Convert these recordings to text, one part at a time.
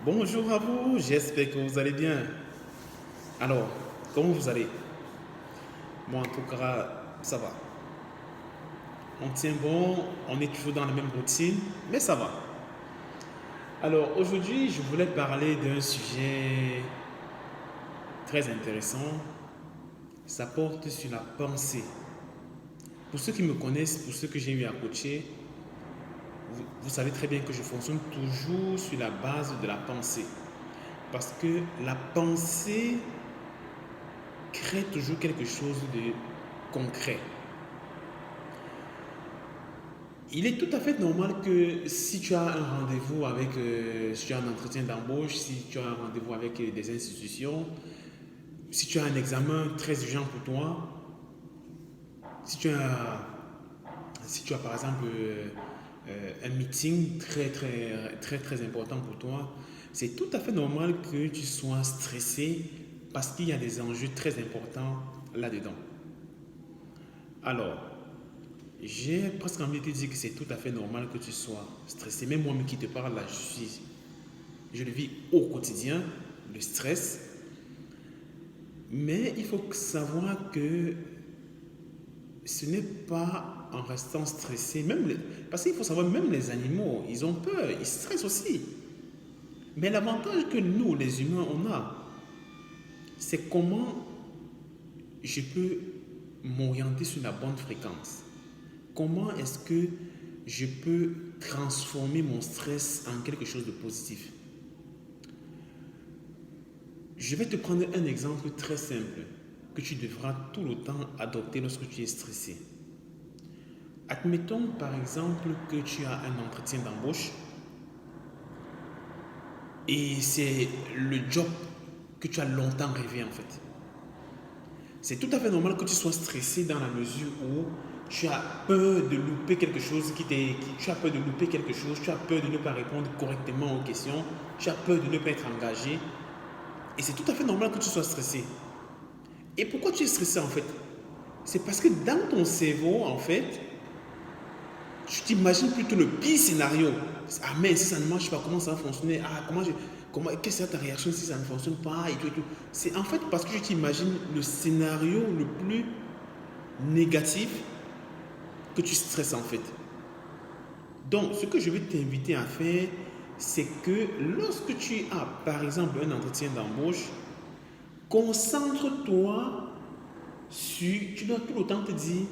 Bonjour à vous, j'espère que vous allez bien. Alors, comment vous allez? Moi, en tout cas, ça va. On tient bon, on est toujours dans la même routine, mais ça va. Alors, aujourd'hui, je voulais parler d'un sujet très intéressant. Ça porte sur la pensée. Pour ceux qui me connaissent, pour ceux que j'ai eu à coacher, vous savez très bien que je fonctionne toujours sur la base de la pensée. Parce que la pensée crée toujours quelque chose de concret. Il est tout à fait normal que si tu as un rendez-vous avec, si tu as un entretien d'embauche, si tu as un rendez-vous avec des institutions, si tu as un examen très urgent pour toi, si tu as, si tu as par exemple un meeting très important pour toi, c'est tout à fait normal que tu sois stressé parce qu'il y a des enjeux très importants là-dedans. Alors, j'ai presque envie de te dire que c'est tout à fait normal que tu sois stressé. Même moi qui te parle là, je le vis au quotidien, le stress. Mais il faut savoir que ce n'est pas en restant stressé, parce qu'il faut savoir, même les animaux, ils ont peur, ils stressent aussi. Mais l'avantage que nous, les humains, on a, c'est comment je peux m'orienter sur la bonne fréquence. Comment est-ce que je peux transformer mon stress en quelque chose de positif? Je vais te prendre un exemple très simple que tu devras tout le temps adopter lorsque tu es stressé. Admettons par exemple que tu as un entretien d'embauche et c'est le job que tu as longtemps rêvé en fait. C'est tout à fait normal que tu sois stressé dans la mesure où tu as peur de louper quelque chose tu as peur de louper quelque chose, tu as peur de ne pas répondre correctement aux questions, tu as peur de ne pas être engagé. Et c'est tout à fait normal que tu sois stressé. Et pourquoi tu es stressé en fait? C'est parce que dans ton cerveau, en fait, tu t'imagines plutôt le pire scénario. Ah mais si ça ne marche pas, comment ça va fonctionner? Quelle sera ta réaction si ça ne fonctionne pas et tout et tout. C'est en fait parce que tu t'imagines le scénario le plus négatif que tu stresses en fait. Donc, ce que je vais t'inviter à faire, c'est que lorsque tu as, par exemple, un entretien d'embauche, concentre-toi sur, tu dois tout le temps te dire,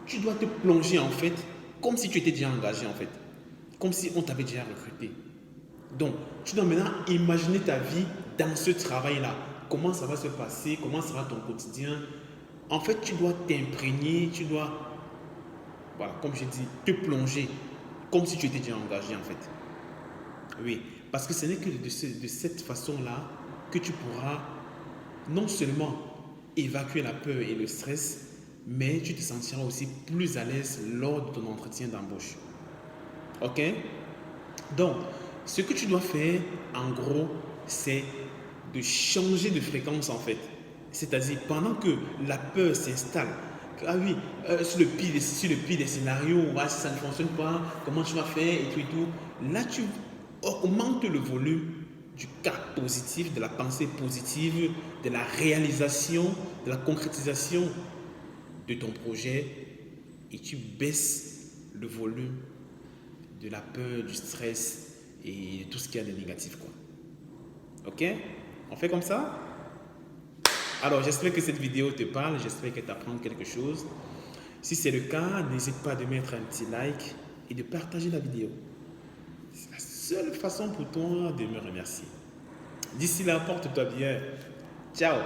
tu dois te plonger en fait, comme si tu étais déjà engagé en fait, comme si on t'avait déjà recruté. Donc, tu dois maintenant imaginer ta vie dans ce travail-là. Comment ça va se passer, comment sera ton quotidien. En fait, tu dois t'imprégner, tu dois, voilà, comme je dis, te plonger, comme si tu étais déjà engagé en fait. Oui, parce que ce n'est que de cette façon-là que tu pourras non seulement évacuer la peur et le stress, mais tu te sentiras aussi plus à l'aise lors de ton entretien d'embauche. Ok? Donc, ce que tu dois faire, en gros, c'est de changer de fréquence en fait. C'est-à-dire, pendant que la peur s'installe, ah oui, sur le pire des scénarios, si ça ne fonctionne pas, comment tu vas faire et tout, là tu augmentes le volume du cas positif, de la pensée positive, de la réalisation, de la concrétisation de ton projet et tu baisses le volume de la peur, du stress et de tout ce qu'il y a de négatif, quoi. Ok? On fait comme ça? Alors, j'espère que cette vidéo te parle, j'espère que tu apprends quelque chose. Si c'est le cas, n'hésite pas de mettre un petit like et de partager la vidéo. C'est la seule façon pour toi de me remercier. D'ici là, porte-toi bien. Ciao!